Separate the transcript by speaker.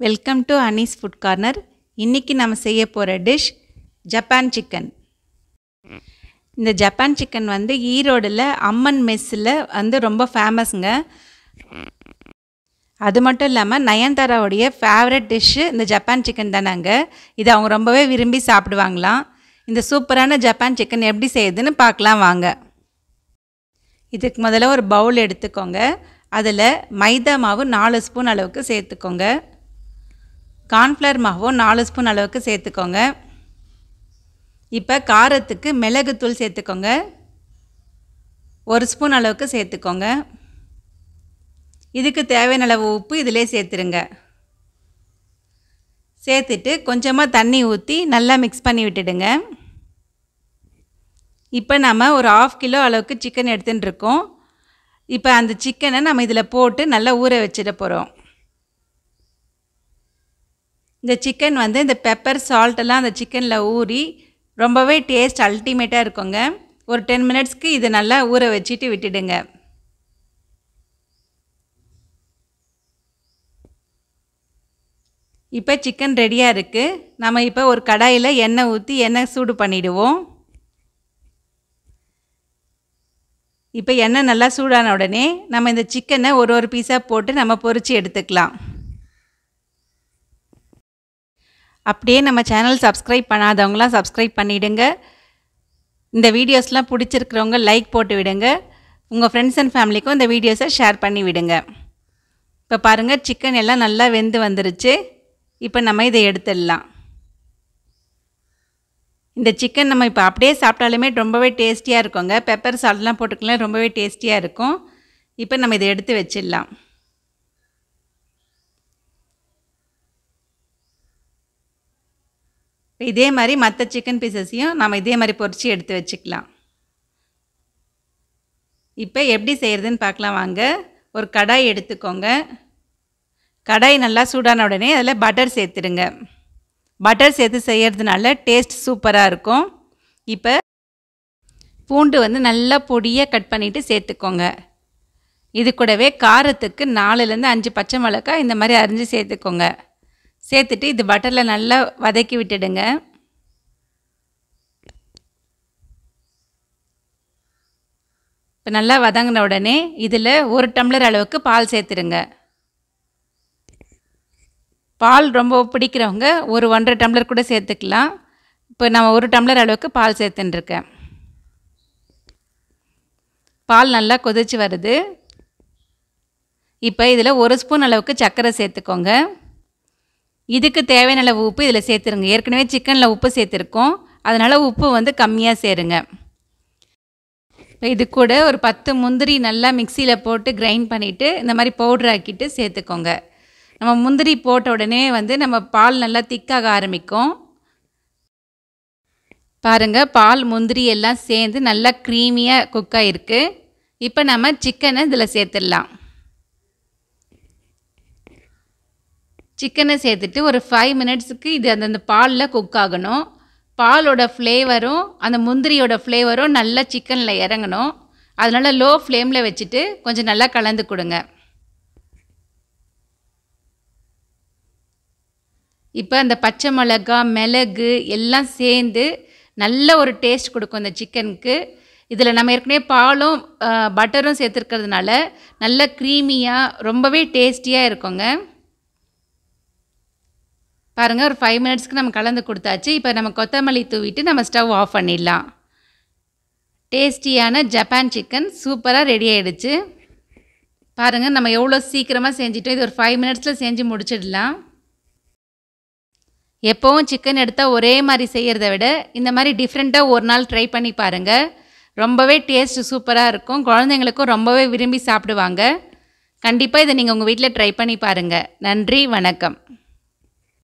Speaker 1: Welcome to Anees food corner. இன்றைக்கி நம்ம செய்ய போகிற டிஷ் ஜப்பான் சிக்கன். இந்த ஜப்பான் சிக்கன் வந்து ஈரோடில் அம்மன் மெஸ்ஸில் வந்து ரொம்ப ஃபேமஸுங்க. அது மட்டும் இல்லாமல் நயன்தாராவுடைய ஃபேவரட் டிஷ்ஷு இந்த ஜப்பான் சிக்கன் தானாங்க. இது அவங்க ரொம்பவே விரும்பி சாப்பிடுவாங்களாம். இந்த சூப்பரான ஜப்பான் சிக்கன் எப்படி செய்யுதுன்னு பார்க்கலாம் வாங்க. இதுக்கு முதல்ல ஒரு பவுல் எடுத்துக்கோங்க. அதில் மைதா மாவு 4 ஸ்பூன் அளவுக்கு சேர்த்துக்கோங்க. கார்ன்ஃப்ளவர் மாவும் 4 ஸ்பூன் அளவுக்கு சேர்த்துக்கோங்க. இப்போ காரத்துக்கு மிளகுத்தூள் சேர்த்துக்கோங்க. 1 ஸ்பூன் அளவுக்கு சேர்த்துக்கோங்க. இதுக்கு தேவையான அளவு உப்பு இதிலே சேர்த்துருங்க. சேர்த்துட்டு கொஞ்சமாக தண்ணி ஊற்றி நல்லா மிக்ஸ் பண்ணி விட்டுடுங்க. இப்போ நம்ம ஒரு 1/2 கிலோ அளவுக்கு சிக்கன் எடுத்துகிட்டு இருக்கோம். இப்போ அந்த சிக்கனை நம்ம இதில் போட்டு நல்லா ஊற வச்சிட போகிறோம். இந்த சிக்கன் வந்து இந்த பெப்பர் சால்ட்டெல்லாம் அந்த சிக்கனில் ஊறி ரொம்பவே டேஸ்ட் அல்டிமேட்டாக இருக்குங்க. ஒரு 10 மினிட்ஸ்க்கு இதை நல்லா ஊற வச்சுட்டு விட்டுடுங்க. இப்போ சிக்கன் ரெடியாக இருக்குது. நம்ம இப்போ ஒரு கடாயில் எண்ணெய் ஊற்றி எண்ணெய் சூடு பண்ணிவிடுவோம். இப்போ எண்ணெய் நல்லா சூடான உடனே நம்ம இந்த சிக்கனை ஒரு பீஸாக போட்டு நம்ம பொரித்து எடுத்துக்கலாம். அப்படியே நம்ம சேனல் சப்ஸ்கிரைப் பண்ணாதவங்களாம் சப்ஸ்கிரைப் பண்ணிவிடுங்க. இந்த வீடியோஸ்லாம் பிடிச்சிருக்கிறவங்க லைக் போட்டு விடுங்க. உங்கள் ஃப்ரெண்ட்ஸ் அண்ட் ஃபேமிலிக்கும் இந்த வீடியோஸை ஷேர் பண்ணி விடுங்க. இப்போ பாருங்கள், சிக்கன் எல்லாம் நல்லா வெந்து வந்துருச்சு. இப்போ நம்ம இதை எடுத்துடலாம். இந்த சிக்கன் நம்ம இப்போ அப்படியே சாப்பிட்டாலுமே ரொம்பவே டேஸ்டியாக இருக்குங்க. பெப்பர் சால்ட்லாம் போட்டுக்கலாம், ரொம்பவே டேஸ்டியாக இருக்கும். இப்போ நம்ம இதை எடுத்து வச்சிடலாம். இதே மாதிரி மற்ற சிக்கன் பீசஸையும் நம்ம இதே மாதிரி பொரித்து எடுத்து வச்சுக்கலாம். இப்போ எப்படி செய்கிறதுன்னு பார்க்கலாம் வாங்க. ஒரு கடாய் எடுத்துக்கோங்க. கடாய் நல்லா சூடான உடனே அதில் பட்டர் சேர்த்துடுங்க. பட்டர் சேர்த்து செய்கிறதுனால டேஸ்ட் சூப்பராக இருக்கும். இப்போ பூண்டு வந்து நல்லா பொடியாக கட் பண்ணிவிட்டு சேர்த்துக்கோங்க. இது கூடவே காரத்துக்கு 4லேருந்து 5 பச்சை மிளகாய் இந்த மாதிரி அரிஞ்சு சேர்த்துக்கோங்க. சேர்த்துட்டு இது பட்டரில் நல்லா வதக்கி விட்டுடுங்க. இப்போ நல்லா வதங்கின உடனே இதில் 1 டம்ளர் அளவுக்கு பால் சேர்த்துடுங்க. பால் ரொம்ப பிடிக்கிறவங்க ஒரு 1.5 டம்ளர் கூட சேர்த்துக்கலாம். இப்போ நான் 1 டம்ளர் அளவுக்கு பால் சேர்த்துட்டுருக்கேன். பால் நல்லா கொதிச்சு வருது. இப்போ இதில் 1 ஸ்பூன் அளவுக்கு சர்க்கரை சேர்த்துக்கோங்க. இதுக்கு தேவையான அளவு உப்பு இதில் சேர்த்துருங்க. ஏற்கனவே சிக்கனில் உப்பு சேர்த்துருக்கோம், அதனால் உப்பு வந்து கம்மியாக சேருங்க. இப்போ இது கூட ஒரு 10 முந்திரி நல்லா மிக்சியில் போட்டு கிரைண்ட் பண்ணிவிட்டு இந்த மாதிரி பவுட்ரு ஆக்கிட்டு சேர்த்துக்கோங்க. நம்ம முந்திரி போட்ட உடனே வந்து நம்ம பால் நல்லா திக்காக ஆரம்பிக்கும். பாருங்கள், பால் முந்திரி எல்லாம் சேர்ந்து நல்லா க்ரீமியாக குக் ஆகிருக்கு. இப்போ நம்ம சிக்கனை இதில் சேர்த்துடலாம். சிக்கனை சேர்த்துட்டு ஒரு 5 மினிட்ஸுக்கு இது அந்த பாலில் குக் ஆகணும். பாலோட ஃப்ளேவரும் அந்த முந்திரியோட ஃப்ளேவரும் நல்லா சிக்கனில் இறங்கணும். அதனால் லோ ஃப்ளேமில் வச்சுட்டு கொஞ்சம் நல்லா கலந்து கொடுங்க. இப்போ அந்த பச்சை மிளகா மிளகு எல்லாம் சேர்ந்து நல்ல ஒரு டேஸ்ட் கொடுக்கும் இந்த சிக்கனுக்கு. இதில் நம்ம ஏற்கனவே பாலும் பட்டரும் சேர்த்துருக்கிறதுனால நல்ல க்ரீமியாக ரொம்பவே டேஸ்டியாக இருக்குங்க. பாருங்கள், ஒரு 5 மினிட்ஸ்க்கு நம்ம கலந்து கொடுத்தாச்சு. இப்போ நம்ம கொத்தமல்லி தூவிட்டு நம்ம ஸ்டவ் ஆஃப் பண்ணிடலாம். டேஸ்டியான ஜப்பான் சிக்கன் சூப்பராக ரெடி ஆகிடுச்சு. பாருங்கள், நம்ம எவ்வளோ சீக்கிரமாக செஞ்சிட்டோம். இது ஒரு 5 மினிட்ஸில் செஞ்சு முடிச்சிடலாம். எப்போவும் சிக்கன் எடுத்தால் ஒரே மாதிரி செய்கிறத விட இந்த மாதிரி டிஃப்ரெண்ட்டாக ஒரு நாள் ட்ரை பண்ணி பாருங்கள். ரொம்பவே டேஸ்ட் சூப்பராக இருக்கும். குழந்தைங்களுக்கும் ரொம்பவே விரும்பி சாப்பிடுவாங்க. கண்டிப்பாக இதை நீங்கள் உங்கள் வீட்டில் ட்ரை பண்ணி பாருங்கள். நன்றி, வணக்கம்.